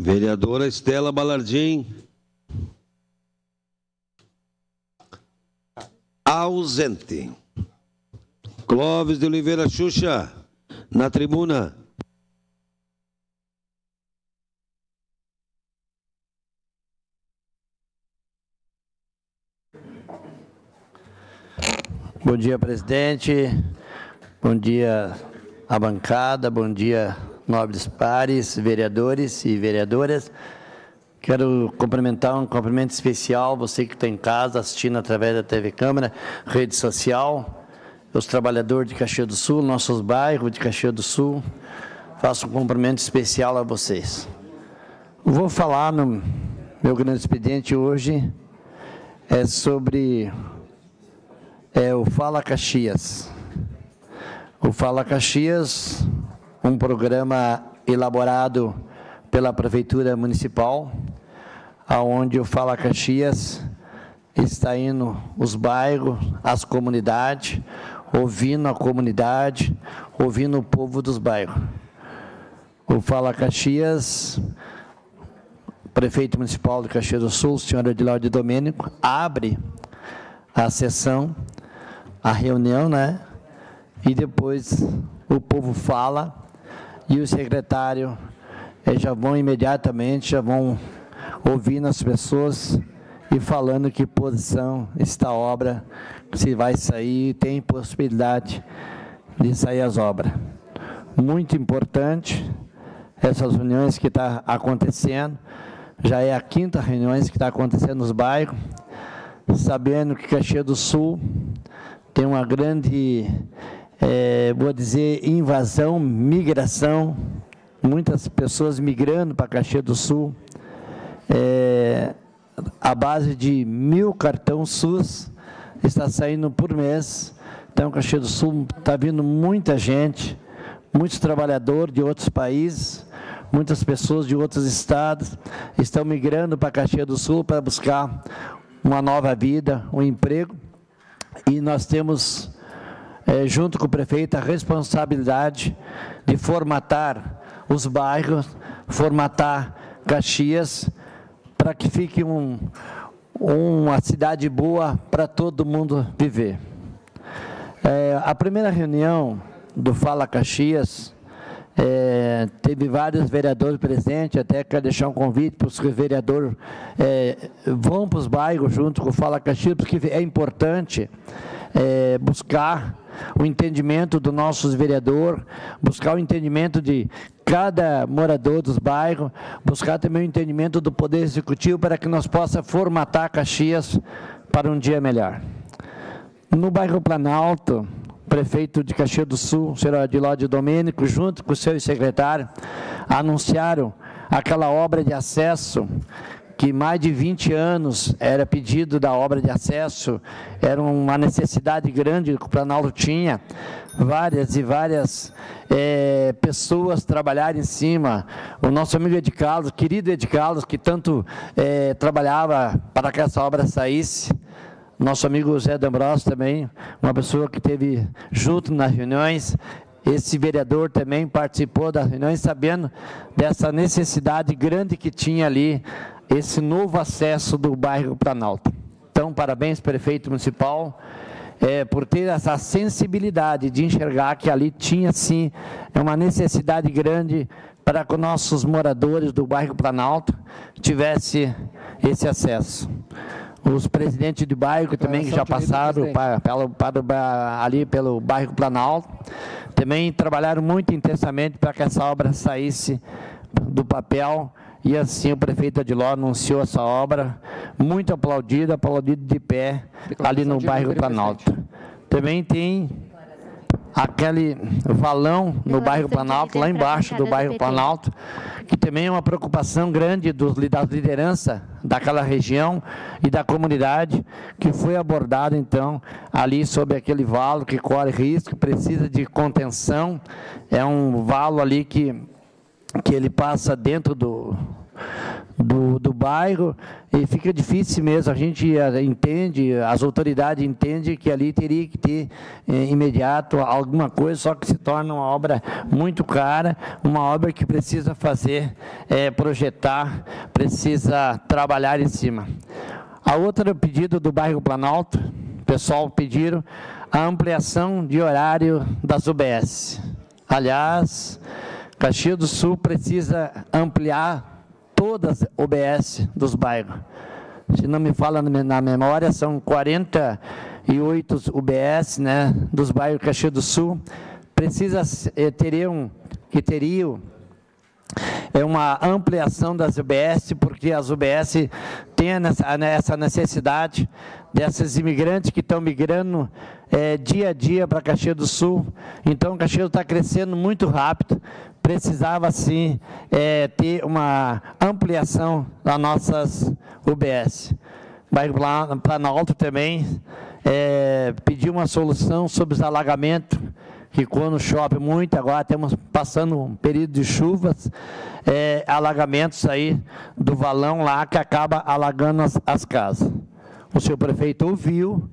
Vereadora Estela Balardim. Ausente. Clóvis de Oliveira Xuxa, na tribuna. Bom dia, presidente. Bom dia à bancada. Bom dia, nobres pares, vereadores e vereadoras. Quero cumprimentar um cumprimento especial, você que está em casa, assistindo através da TV Câmara, rede social, os trabalhadores de Caxias do Sul, nossos bairros de Caxias do Sul. Faço um cumprimento especial a vocês. Vou falar no meu grande expediente hoje sobre o Fala Caxias. O Fala Caxias, um programa elaborado pela Prefeitura Municipal, aonde o Fala Caxias está indo os bairros, as comunidades, ouvindo a comunidade, ouvindo o povo dos bairros. O Fala Caxias, prefeito municipal de Caxias do Sul, senhor Edilaudio Domênico, abre a sessão, a reunião, né? E depois o povo fala e o secretário já vão imediatamente, já vão ouvindo as pessoas e falando que posição está a obra, se vai sair, tem possibilidade de sair as obras. Muito importante essas reuniões que estão acontecendo, já é a 5ª reunião que está acontecendo nos bairros, sabendo que Caxias do Sul tem uma grande, vou dizer, invasão, migração, muitas pessoas migrando para Caxias do Sul, a base de 1000 cartão SUS está saindo por mês. Então, Caxias do Sul está vindo muita gente, muitos trabalhadores de outros países, muitas pessoas de outros estados estão migrando para Caxias do Sul para buscar uma nova vida, um emprego. E nós temos, junto com o prefeito, a responsabilidade de formatar os bairros, formatar Caxias, para que fique uma cidade boa para todo mundo viver. A primeira reunião do Fala Caxias, teve vários vereadores presentes, até quero deixar um convite para os vereadores vão para os bairros junto com o Fala Caxias, porque é importante buscar o entendimento dos nossos vereadores, buscar o entendimento de cada morador dos bairros, buscar também o entendimento do Poder Executivo para que nós possamos formatar Caxias para um dia melhor. No bairro Planalto, o prefeito de Caxias do Sul, o senhor Edilaudio Domênico, junto com o seu secretário, anunciaram aquela obra de acesso que mais de 20 anos era pedido da obra de acesso, era uma necessidade grande que o Planalto tinha, várias e várias pessoas trabalharem em cima. O nosso amigo Ed Carlos, querido Ed Carlos, que tanto trabalhava para que essa obra saísse, nosso amigo Zé D'Ambrosio também, uma pessoa que esteve junto nas reuniões. Esse vereador também participou das reuniões, sabendo dessa necessidade grande que tinha ali, esse novo acesso do bairro Planalto. Então, parabéns, prefeito municipal, por ter essa sensibilidade de enxergar que ali tinha, sim, uma necessidade grande para que os nossos moradores do bairro Planalto tivessem esse acesso. Os presidentes de bairro também que já passaram ali pelo bairro Planalto, também trabalharam muito intensamente para que essa obra saísse do papel, e assim o prefeito Adiló anunciou essa obra, muito aplaudido de pé, ali no bairro Planalto. Também tem aquele valão no bairro Planalto, lá embaixo do bairro Planalto, que também é uma preocupação grande da liderança daquela região e da comunidade, que foi abordado, então, ali sobre aquele valo que corre risco, precisa de contenção. É um valo ali que ele passa dentro do bairro, e fica difícil mesmo, a gente entende, as autoridades entendem que ali teria que ter imediato alguma coisa, só que se torna uma obra muito cara, uma obra que precisa fazer, projetar, precisa trabalhar em cima. A outra pedido do bairro Planalto, o pessoal pediram a ampliação de horário das UBS. Aliás, Caxias do Sul precisa ampliar todas as UBS dos bairros. Se não me fala na memória, são 48 UBS, né, dos bairros Caxias do Sul. Teriam uma ampliação das UBS, porque as UBS têm essa necessidade desses imigrantes que estão migrando dia a dia para Caxias do Sul. Então, Caxias está crescendo muito rápido, precisava, sim, ter uma ampliação das nossas UBS. O bairro Planalto também pediu uma solução sobre os alagamentos, que quando chove muito, agora estamos passando um período de chuvas, alagamentos aí do valão lá, que acaba alagando as casas. O senhor prefeito ouviu,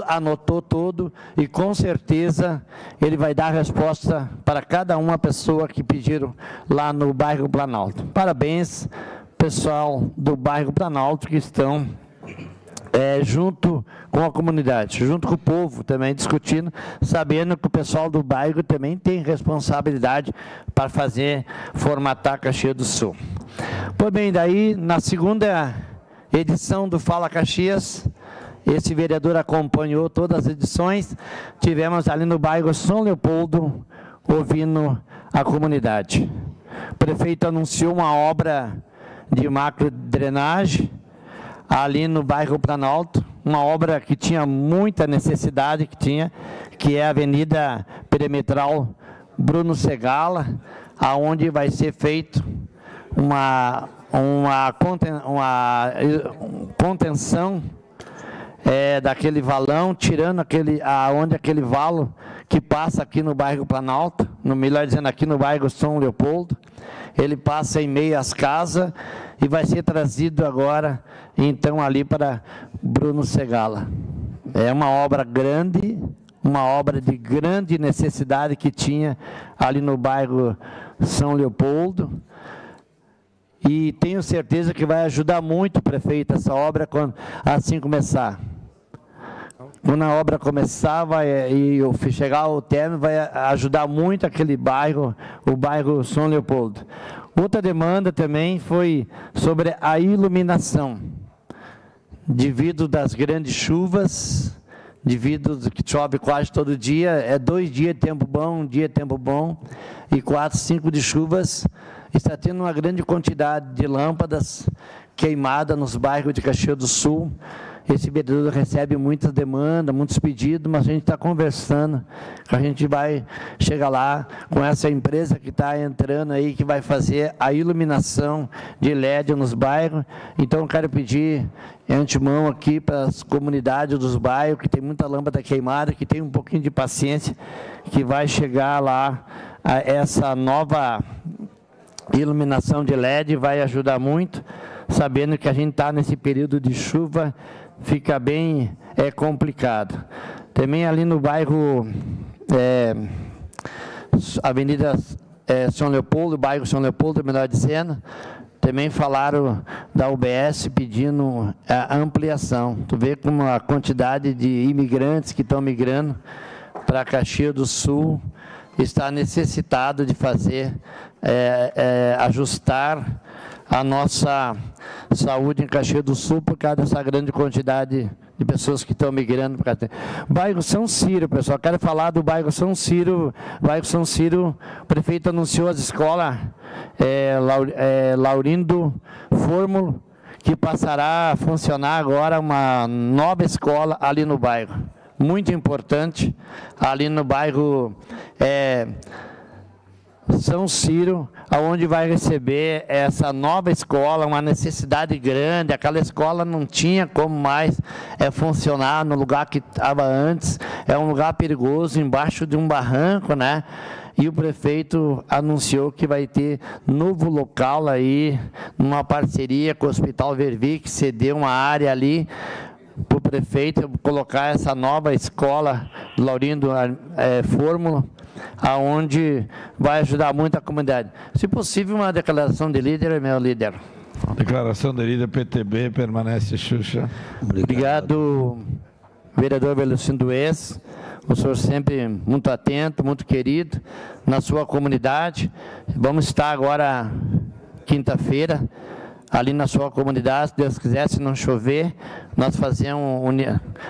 anotou tudo, e com certeza ele vai dar resposta para cada uma pessoa que pediram lá no bairro Planalto. Parabéns, pessoal do bairro Planalto, que estão junto com a comunidade, junto com o povo também discutindo, sabendo que o pessoal do bairro também tem responsabilidade para formatar Caxias do Sul. Pois bem, daí na segunda edição do Fala Caxias, esse vereador acompanhou todas as edições, tivemos ali no bairro São Leopoldo, ouvindo a comunidade. O prefeito anunciou uma obra de macro drenagem, ali no bairro Planalto, uma obra que tinha muita necessidade, que é a Avenida Perimetral Bruno Segala, aonde vai ser feito uma contenção daquele valão, tirando aonde aquele valo que passa aqui no bairro Planalto, melhor dizendo, aqui no bairro São Leopoldo, ele passa em meio às casas e vai ser trazido agora, então, ali para Bruno Segala. É uma obra grande, uma obra de grande necessidade que tinha ali no bairro São Leopoldo, e tenho certeza que vai ajudar muito o prefeito essa obra quando assim começar. Quando a obra começar e chegar ao término, vai ajudar muito aquele bairro, o bairro São Leopoldo. Outra demanda também foi sobre a iluminação. Devido das grandes chuvas, devido que chove quase todo dia, 2 dias de tempo bom, 1 dia de tempo bom, e 4, 5 de chuvas, está tendo uma grande quantidade de lâmpadas queimadas nos bairros de Caxias do Sul. Esse vereador recebe muitas demandas, muitos pedidos, mas a gente está conversando, a gente vai chegar lá com essa empresa que está entrando aí, que vai fazer a iluminação de LED nos bairros. Então, eu quero pedir de antemão aqui para as comunidades dos bairros, que tem muita lâmpada queimada, que tem um pouquinho de paciência, que vai chegar lá essa nova iluminação de LED, vai ajudar muito, sabendo que a gente está nesse período de chuva, fica bem complicado. Também ali no bairro Avenida São Leopoldo, bairro São Leopoldo, melhor dizendo, também falaram da UBS pedindo a ampliação. Tu vê como a quantidade de imigrantes que estão migrando para Caxias do Sul está necessitado de fazer, ajustar a nossa saúde em Caxias do Sul por causa dessa grande quantidade de pessoas que estão migrando para cá. Bairro São Ciro, pessoal, quero falar do bairro São Ciro. Bairro São Ciro, o prefeito anunciou as escolas Laurindo Fórmulo, que passará a funcionar agora uma nova escola ali no bairro. Muito importante, ali no bairro São Ciro, aonde vai receber essa nova escola, uma necessidade grande. Aquela escola não tinha como mais funcionar no lugar que estava antes, é um lugar perigoso, embaixo de um barranco, né? e o prefeito anunciou que vai ter novo local aí, numa parceria com o Hospital Vervi, que cedeu uma área ali para o prefeito colocar essa nova escola Laurindo Fórmula, aonde vai ajudar muito a comunidade. Se possível, uma declaração de líder, meu líder. Declaração de líder PTB, permanece Xuxa. Obrigado, vereador Velocindo Ex. O senhor sempre muito atento, muito querido na sua comunidade. Vamos estar agora, quinta-feira, ali na sua comunidade, se Deus quiser, se não chover, nós fazemos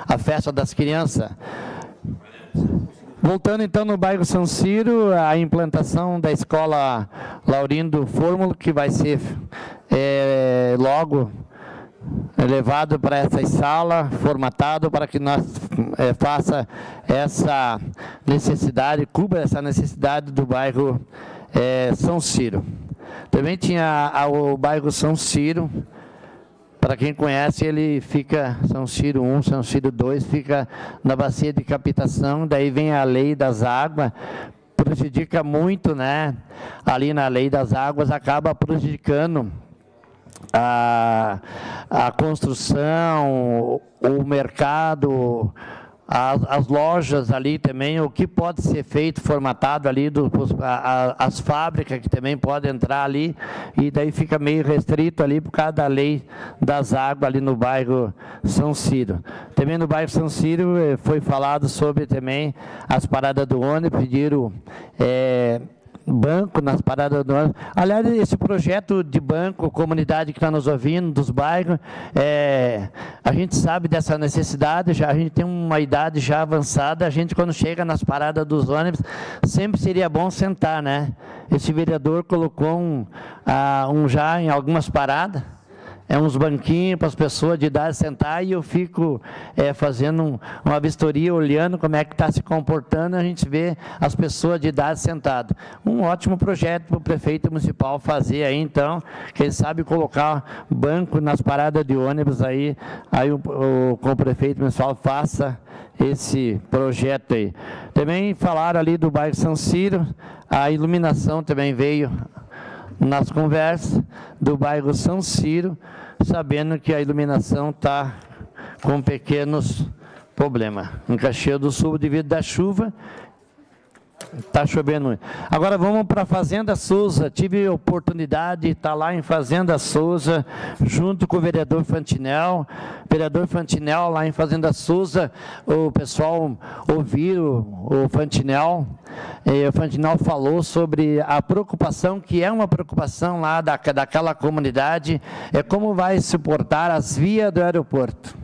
a festa das crianças. Voltando então no bairro São Ciro, a implantação da escola Laurindo Fórmula, que vai ser logo levado para essa sala, formatado para que nós faça essa necessidade, cubra essa necessidade do bairro São Ciro. Também tinha o bairro São Ciro, para quem conhece, ele fica, São Ciro 1, São Ciro 2, fica na bacia de captação, daí vem a lei das águas, prejudica muito, né? Ali na lei das águas, acaba prejudicando a construção, o mercado, as lojas ali também, o que pode ser feito, formatado ali, as fábricas que também podem entrar ali, e daí fica meio restrito ali por causa da lei das águas ali no bairro São Ciro. Também no bairro São Ciro foi falado sobre também as paradas do ônibus, pediram banco nas paradas do ônibus. Aliás, esse projeto de banco, comunidade que está nos ouvindo, dos bairros, a gente sabe dessa necessidade, já, a gente tem uma idade já avançada, a gente quando chega nas paradas dos ônibus, sempre seria bom sentar, né? Esse vereador colocou já em algumas paradas, uns banquinhos para as pessoas de idade sentar, e eu fico fazendo uma vistoria, olhando como é que está se comportando, a gente vê as pessoas de idade sentadas. Um ótimo projeto para o prefeito municipal fazer aí, então, quem sabe colocar banco nas paradas de ônibus aí com o prefeito municipal faça esse projeto aí. Também falaram ali do bairro São Ciro, a iluminação também veio nas conversas do bairro São Ciro, sabendo que a iluminação está com pequenos problemas. Em Caxias do Sul, devido à chuva, está chovendo muito. Agora vamos para a Fazenda Souza. Tive a oportunidade de estar lá em Fazenda Souza, junto com o vereador Fantinel. Vereador Fantinel, lá em Fazenda Souza, o pessoal ouviu o Fantinel. O Fantinel falou sobre a preocupação, que é uma preocupação lá daquela comunidade, como vai suportar as vias do aeroporto.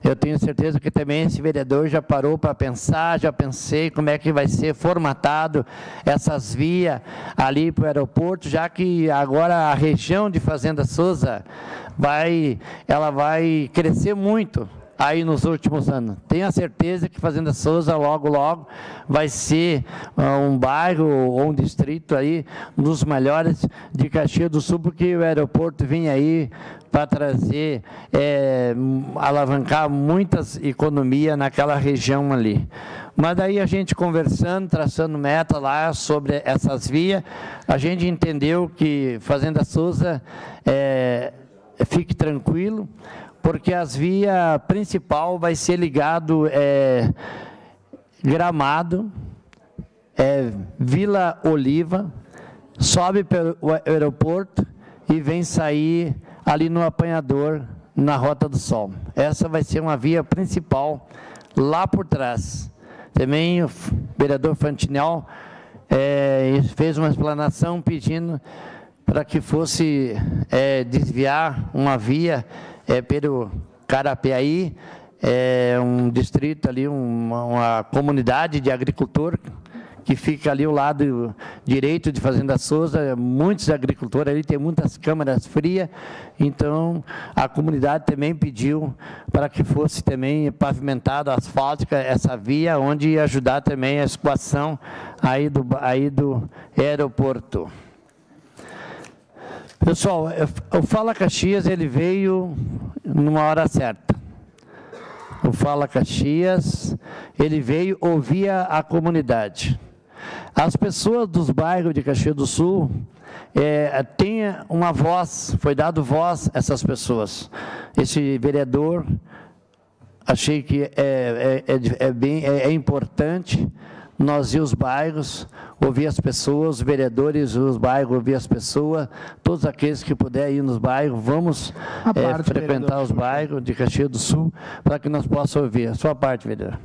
Eu tenho certeza que também esse vereador já parou para pensar, já pensei como é que vai ser formatado essas vias ali para o aeroporto, já que agora a região de Fazenda Souza ela vai crescer muito aí nos últimos anos. Tenho a certeza que Fazenda Souza logo, logo vai ser um bairro ou um distrito aí, um dos melhores de Caxias do Sul, porque o aeroporto vem aí para trazer, alavancar muitas economias naquela região ali. Mas daí a gente conversando, traçando meta lá sobre essas vias, a gente entendeu que Fazenda Souza fique tranquilo, porque as vias principal vai ser ligado Gramado, Vila Oliva, sobe pelo aeroporto e vem sair ali no Apanhador, na Rota do Sol. Essa vai ser uma via principal lá por trás. Também o vereador Fantinel fez uma explanação pedindo para que fosse desviar uma via pelo Carapiaí, um distrito ali, uma comunidade de agricultor que fica ali ao lado direito de Fazenda Souza, muitos agricultores ali, tem muitas câmaras frias, então a comunidade também pediu para que fosse também pavimentada, asfáltica, essa via, onde ia ajudar também a escoação aí do aeroporto. Pessoal, o Fala Caxias, ele veio numa hora certa. O Fala Caxias, ele veio ouvir a comunidade. as pessoas dos bairros de Caxias do Sul tenham uma voz, foi dado voz a essas pessoas. Esse vereador, achei que é importante nós ir aos bairros, ouvir as pessoas, os vereadores dos bairros, ouvir as pessoas, todos aqueles que puderem ir nos bairros, vamos frequentar os bairros de Caxias do Sul, para que nós possamos ouvir. A sua parte, vereador.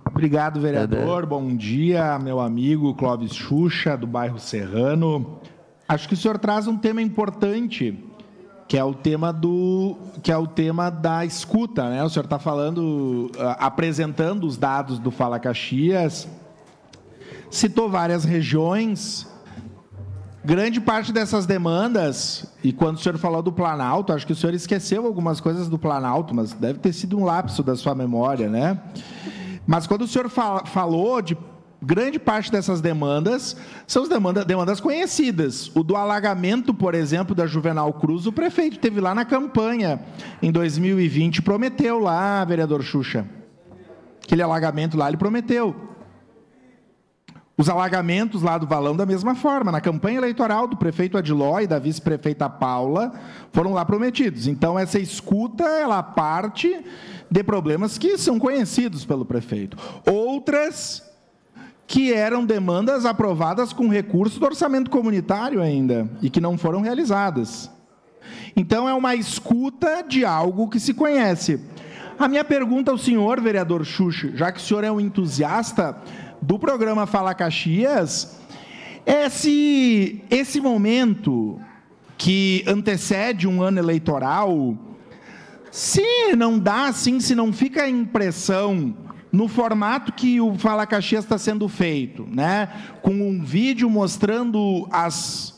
Obrigado, vereador. Bom dia, meu amigo Clóvis Xuxa, do bairro Serrano. Acho que o senhor traz um tema importante, que é o tema da escuta, né? O senhor está falando, apresentando os dados do Fala Caxias, citou várias regiões, grande parte dessas demandas, e quando o senhor falou do Planalto, acho que o senhor esqueceu algumas coisas do Planalto, mas deve ter sido um lapso da sua memória, né? Mas quando o senhor falou de grande parte dessas demandas, são demandas conhecidas. O do alagamento, por exemplo, da Juvenal Cruz, o prefeito teve lá na campanha, em 2020, prometeu lá, vereador Xuxa. Aquele alagamento lá, ele prometeu. Os alagamentos lá do Valão, da mesma forma, na campanha eleitoral do prefeito Adiló e da vice-prefeita Paula, foram lá prometidos. Então, essa escuta, ela parte de problemas que são conhecidos pelo prefeito. Outras que eram demandas aprovadas com recurso do orçamento comunitário ainda, e que não foram realizadas. Então, é uma escuta de algo que se conhece. A minha pergunta ao senhor, vereador Xuxa, já que o senhor é um entusiasta do programa Fala Caxias, é se esse momento que antecede um ano eleitoral, se não dá assim, se não fica a impressão no formato que o Fala Caxias está sendo feito, né? Com um vídeo mostrando as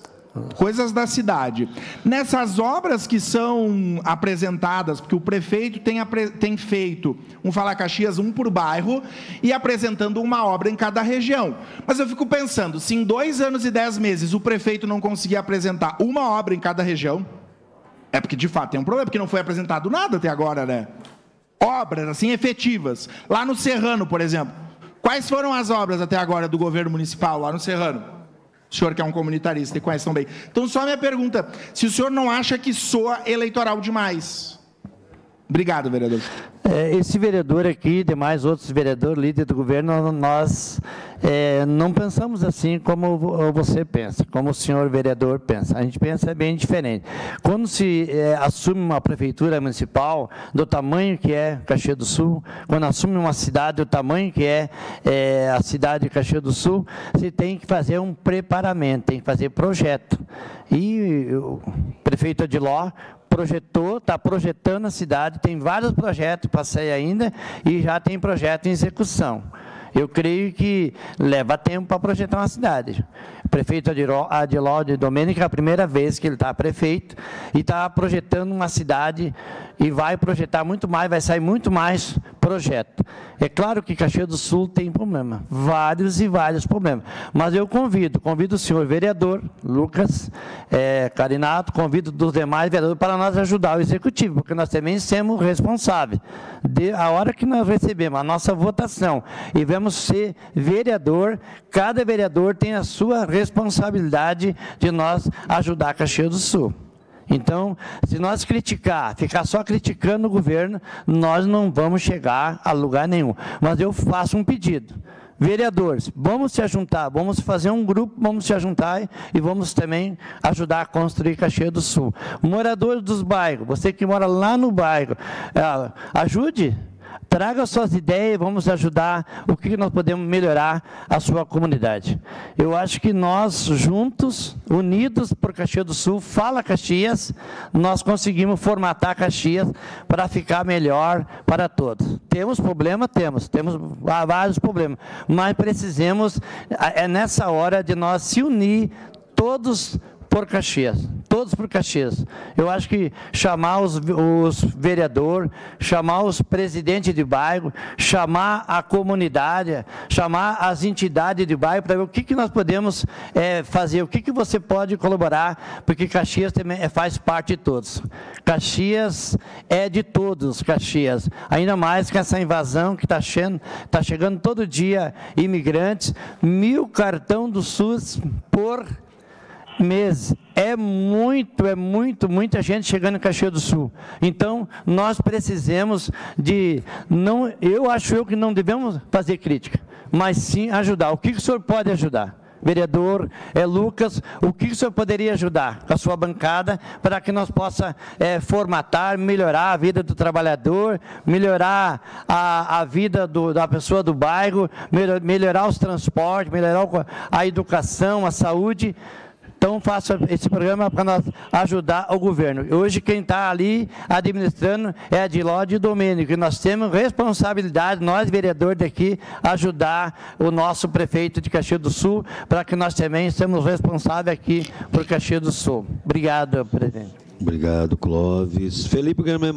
coisas da cidade. Nessas obras que são apresentadas, porque o prefeito tem feito um Fala Caxias, um por bairro, e apresentando uma obra em cada região. Mas eu fico pensando, se em 2 anos e 10 meses o prefeito não conseguir apresentar uma obra em cada região, é porque de fato tem um problema, porque não foi apresentado nada até agora, né? Obras, assim, efetivas. Lá no Serrano, por exemplo. Quais foram as obras até agora do governo municipal, lá no Serrano? O senhor que é um comunitarista e conhece tão bem. Então, só a minha pergunta, se o senhor não acha que soa eleitoral demais? Obrigado, vereador. Esse vereador aqui, demais outros vereadores, líderes do governo, nós não pensamos assim como você pensa, como o senhor vereador pensa. A gente pensa bem diferente. Quando se assume uma prefeitura municipal do tamanho que é Caxias do Sul, quando assume uma cidade do tamanho que é a cidade de Caxias do Sul, se tem que fazer um preparamento, tem que fazer projeto. E o prefeito Adiló está projetando a cidade, tem vários projetos para sair ainda e já tem projeto em execução. Eu creio que leva tempo para projetar uma cidade. O prefeito Adiló de Domênico é a primeira vez que ele está prefeito e está projetando uma cidade e vai projetar muito mais, vai sair muito mais projeto. É claro que Caxias do Sul tem problema, vários e vários problemas, mas eu convido o senhor vereador, Lucas Carinato, convido dos demais vereadores para nós ajudar o executivo, porque nós também somos responsáveis. A hora que nós recebemos a nossa votação e vamos ser vereador, cada vereador tem a sua responsabilidade de nós ajudar Caxias do Sul. Então, se nós ficar só criticando o governo, nós não vamos chegar a lugar nenhum. Mas eu faço um pedido. Vereadores, vamos se juntar, vamos fazer um grupo, vamos se juntar e vamos também ajudar a construir Caxias do Sul. Moradores dos bairros, você que mora lá no bairro, ajude. Traga suas ideias, vamos ajudar o que nós podemos melhorar a sua comunidade. Eu acho que nós, juntos, unidos por Caxias do Sul, Fala Caxias, nós conseguimos formatar Caxias para ficar melhor para todos. Temos problema? Temos vários problemas, mas precisamos, nessa hora de nós se unir, todos por Caxias, todos por Caxias. Eu acho que chamar os vereadores, chamar os presidentes de bairro, chamar a comunidade, chamar as entidades de bairro para ver o que nós podemos fazer, o que você pode colaborar, porque Caxias também faz parte de todos. Caxias é de todos, Caxias. Ainda mais com essa invasão que está chegando todo dia imigrantes, 1.000 cartão do SUS por mês. Muita gente chegando em Caxias do Sul. Então, nós precisamos de, eu acho que não devemos fazer crítica, mas sim ajudar. O que o senhor pode ajudar? Vereador Lucas, o que o senhor poderia ajudar com a sua bancada para que nós possa formatar, melhorar a vida do trabalhador, melhorar a vida da pessoa do bairro, melhorar os transportes, melhorar a educação, a saúde? Então, faça esse programa para nós ajudar o governo. Hoje, quem está ali administrando é a Dilode e Domênico, e nós temos responsabilidade, nós, vereadores daqui, ajudar o nosso prefeito de Caxias do Sul, para que nós também sejamos responsáveis aqui por Caxias do Sul. Obrigado, presidente. Obrigado, Clóvis. Felipe Guilherme.